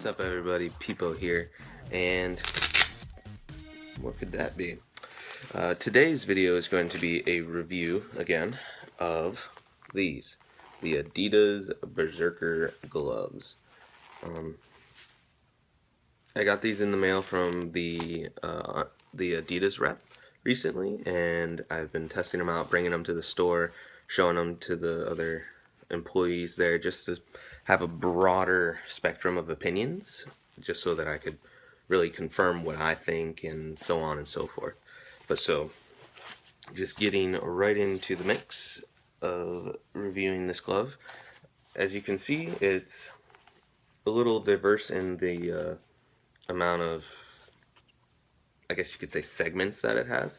What's up, everybody? Peepo here, and what could that be? Today's video is going to be a review, again, of the Adidas Berserker gloves. I got these in the mail from the Adidas rep recently, and I've been testing them out, bringing them to the store, showing them to the other employees there, just to have a broader spectrum of opinions, just so that I could really confirm what I think and so on and so forth. But so, just getting right into the mix of reviewing this glove. As you can see, it's a little diverse in the amount of, I guess you could say, segments that it has.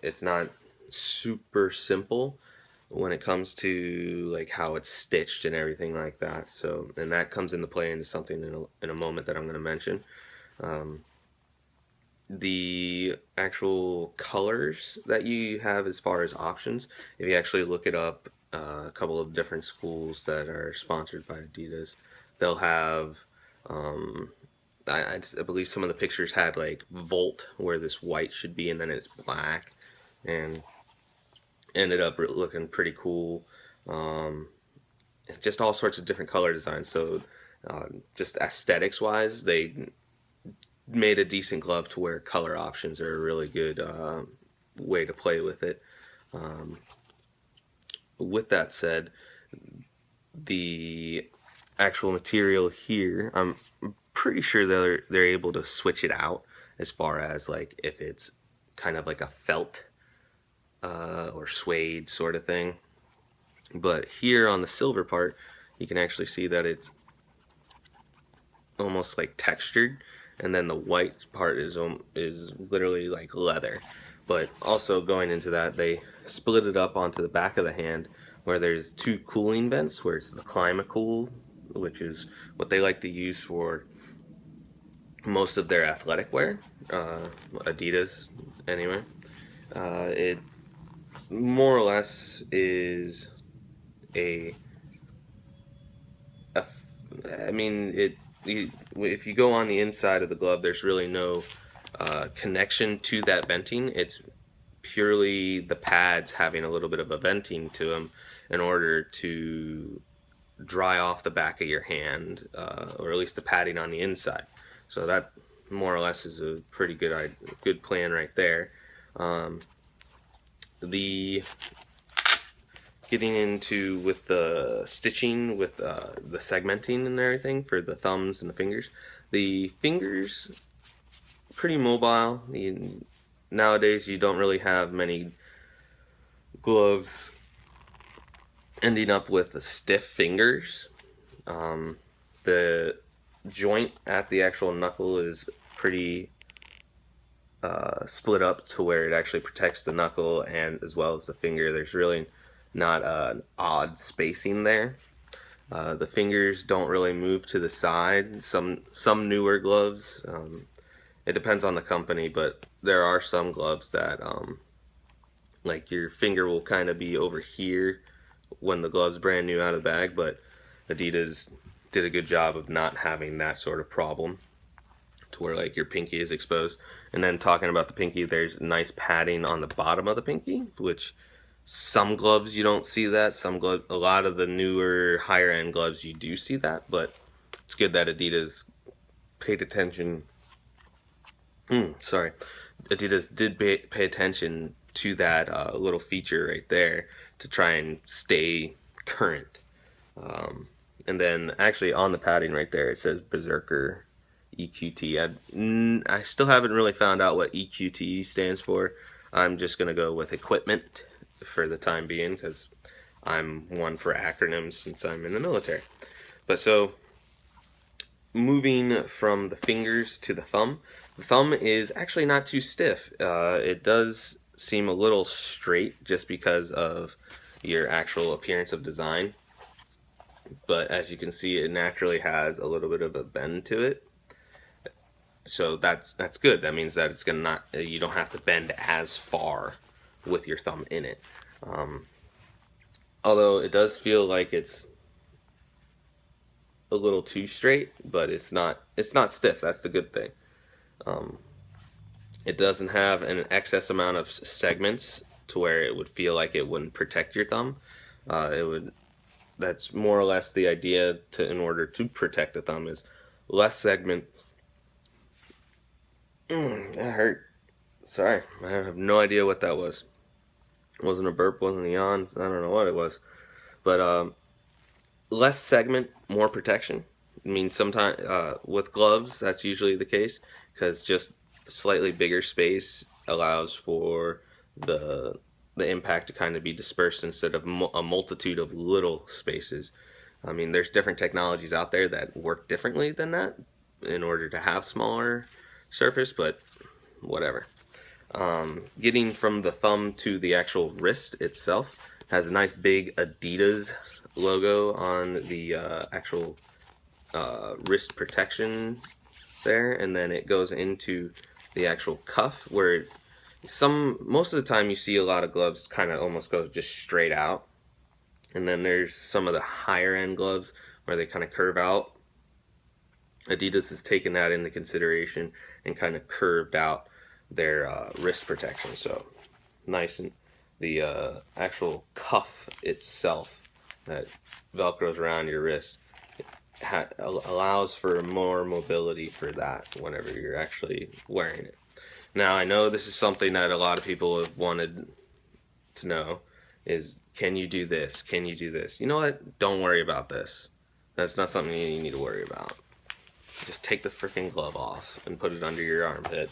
It's not super simple when it comes to like how it's stitched and everything like that. So, and that comes into play into something in a moment that I'm going to mention. The actual colors that you have as far as options, if you actually look it up, a couple of different schools that are sponsored by Adidas, they'll have I believe some of the pictures had like Volt, where this white should be, and then it's black, and ended up looking pretty cool. Just all sorts of different color designs. So just aesthetics wise, they made a decent glove to where color options are a really good way to play with it. With that said, the actual material here, I'm pretty sure they're able to switch it out as far as like if it's kind of like a felt or suede sort of thing. But here on the silver part, you can actually see that it's almost like textured, and then the white part is literally like leather. But also going into that, they split it up onto the back of the hand, where there's two cooling vents, where it's the Climacool, which is what they like to use for most of their athletic wear, Adidas anyway. It more or less is a I mean, if you go on the inside of the glove, there's really no connection to that venting. It's purely the pads having a little bit of a venting to them in order to dry off the back of your hand, or at least the padding on the inside. So that more or less is a pretty good plan right there. The getting into with the stitching, with the segmenting and everything for the thumbs and the fingers. The fingers, pretty mobile. Nowadays you don't really have many gloves ending up with stiff fingers. The joint at the actual knuckle is pretty split up to where it actually protects the knuckle and as well as the finger. There's really not an odd spacing there. The fingers don't really move to the side. Some newer gloves, it depends on the company, but there are some gloves that like your finger will kind of be over here when the glove's brand new out of the bag, but Adidas did a good job of not having that sort of problem to where like your pinky is exposed. And then talking about the pinky, there's nice padding on the bottom of the pinky, which some gloves you don't see that. A lot of the newer higher end gloves you do see that, but it's good that Adidas paid attention. Adidas did pay attention to that little feature right there to try and stay current. And then actually on the padding right there, it says Berserker EQT. I still haven't really found out what EQT stands for. I'm just going to go with equipment for the time being because I'm one for acronyms since I'm in the military. But so, moving from the fingers to the thumb is actually not too stiff. It does seem a little straight just because of your actual appearance of design. But as you can see, it naturally has a little bit of a bend to it. So that's good. That means that it's gonna you don't have to bend as far with your thumb in it. Although it does feel like it's a little too straight, but it's not stiff. That's the good thing. It doesn't have an excess amount of segments to where it would feel like it wouldn't protect your thumb. It would. That's more or less the idea to in order to protect a thumb is less segment. That hurt. Sorry, I have no idea what that was. It wasn't a burp, wasn't a yawn. I don't know what it was, but less segment, more protection. I mean, sometimes with gloves, that's usually the case because just slightly bigger space allows for the the impact to kind of be dispersed instead of a multitude of little spaces. I mean, there's different technologies out there that work differently than that in order to have smaller surface, but whatever. Getting from the thumb to the actual wrist itself has a nice big Adidas logo on the actual wrist protection there, and then it goes into the actual cuff where most of the time you see a lot of gloves kind of almost go just straight out, and then there's some of the higher end gloves where they kind of curve out. Adidas has taken that into consideration and kind of curved out their wrist protection. So nice, and the actual cuff itself that velcros around your wrist allows for more mobility for that whenever you're actually wearing it. Now I know this is something that a lot of people have wanted to know is, can you do this? Can you do this? You know what? Don't worry about this. That's not something you need to worry about. Just take the freaking glove off and put it under your armpit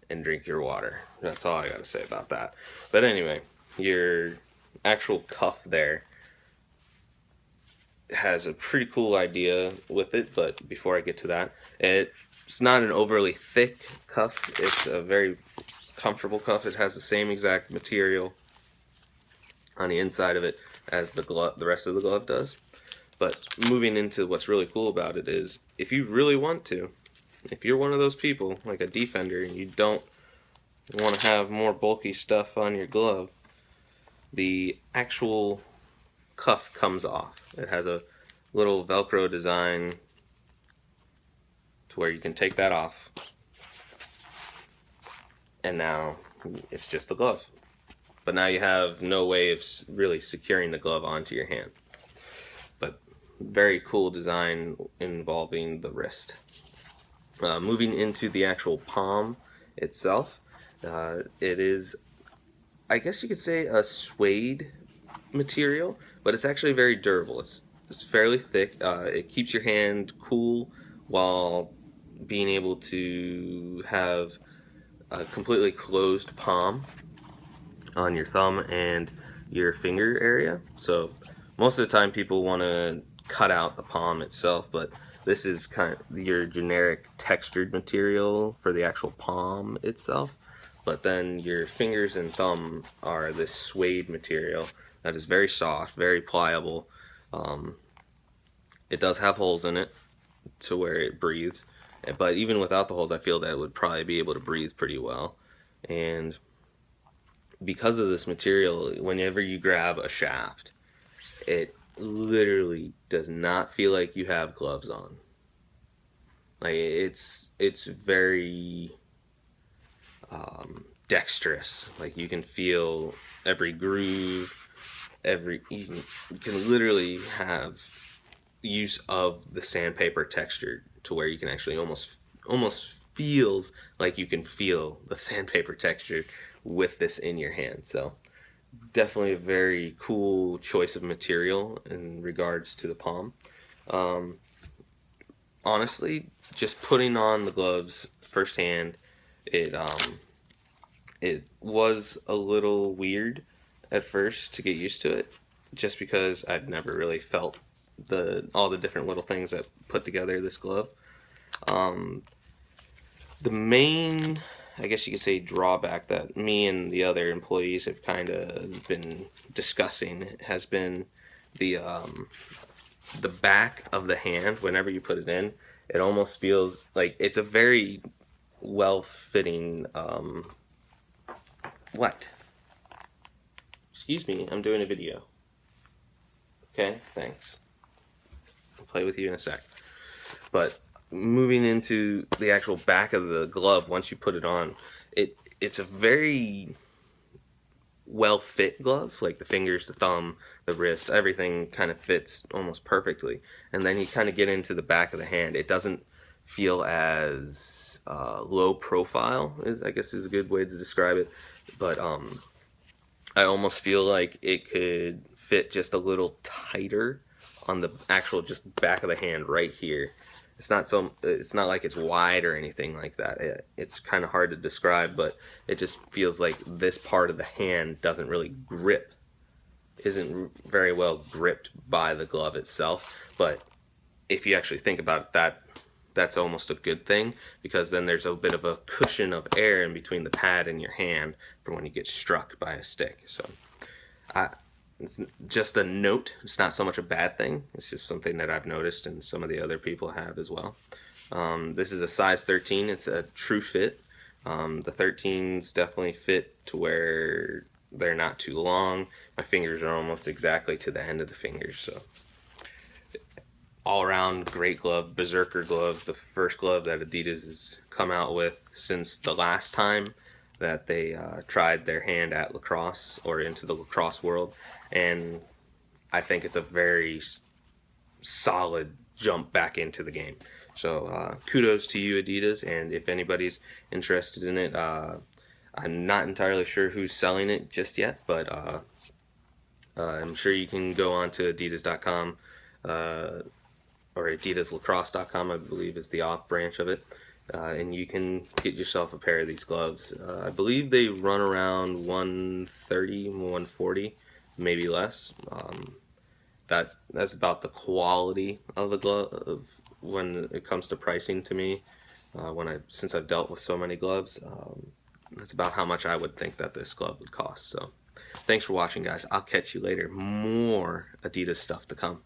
and drink your water. That's all I gotta say about that. But anyway, your actual cuff there has a pretty cool idea with it, but before I get to that, it's not an overly thick cuff. It's a very comfortable cuff. It has the same exact material on the inside of it as the rest of the glove does. But moving into what's really cool about it is, if you really want to, if you're one of those people, like a defender, and you don't want to have more bulky stuff on your glove, the actual cuff comes off. It has a little Velcro design to where you can take that off, and now it's just the glove. But now you have no way of really securing the glove onto your hand. But very cool design involving the wrist. Moving into the actual palm itself, it is, I guess you could say, a suede material, but it's actually very durable. It's fairly thick. It keeps your hand cool while being able to have a completely closed palm on your thumb and your finger area. So most of the time people want to cut out the palm itself, but this is kind of your generic textured material for the actual palm itself. But then your fingers and thumb are this suede material that is very soft, very pliable. It does have holes in it to where it breathes, but even without the holes, I feel that it would probably be able to breathe pretty well. And because of this material, whenever you grab a shaft, it literally does not feel like you have gloves on. Like it's very dexterous. Like you can feel every groove, you can literally have use of the sandpaper texture to where you can actually almost feels like you can feel the sandpaper texture with this in your hand. So definitely a very cool choice of material in regards to the palm. Honestly, just putting on the gloves firsthand, it was a little weird at first to get used to it, just because I'd never really felt all the different little things that put together this glove. The main, I guess you could say, drawback that me and the other employees have kind of been discussing has been the back of the hand. Whenever you put it in, it almost feels like it's a very well-fitting what? Excuse me, I'm doing a video. Okay, thanks. I'll play with you in a sec. But moving into the actual back of the glove, once you put it on, it's a very well fit glove. Like the fingers, the thumb, the wrist, everything kind of fits almost perfectly. And then you kind of get into the back of the hand. It doesn't feel as low profile, is I guess is a good way to describe it. But I almost feel like it could fit just a little tighter on the actual just back of the hand right here. It's not like it's wide or anything like that. It's kind of hard to describe, but it just feels like this part of the hand doesn't really grip, isn't very well gripped by the glove itself. But if you actually think about it, that's almost a good thing, because then there's a bit of a cushion of air in between the pad and your hand for when you get struck by a stick. So it's just a note. It's not so much a bad thing. It's just something that I've noticed, and some of the other people have as well. This is a size 13. It's a true fit. The 13s definitely fit to where they're not too long. My fingers are almost exactly to the end of the fingers. So all around great glove. Berserker glove, the first glove that Adidas has come out with since the last time that they tried their hand at lacrosse or into the lacrosse world. And I think it's a very solid jump back into the game. So kudos to you, Adidas. And if anybody's interested in it, I'm not entirely sure who's selling it just yet, but I'm sure you can go on to adidas.com or adidaslacrosse.com, I believe is the off branch of it. And you can get yourself a pair of these gloves. I believe they run around 130, 140, maybe less. That's about the quality of the glove when it comes to pricing to me. Since I've dealt with so many gloves, that's about how much I would think that this glove would cost. So, thanks for watching, guys. I'll catch you later. More Adidas stuff to come.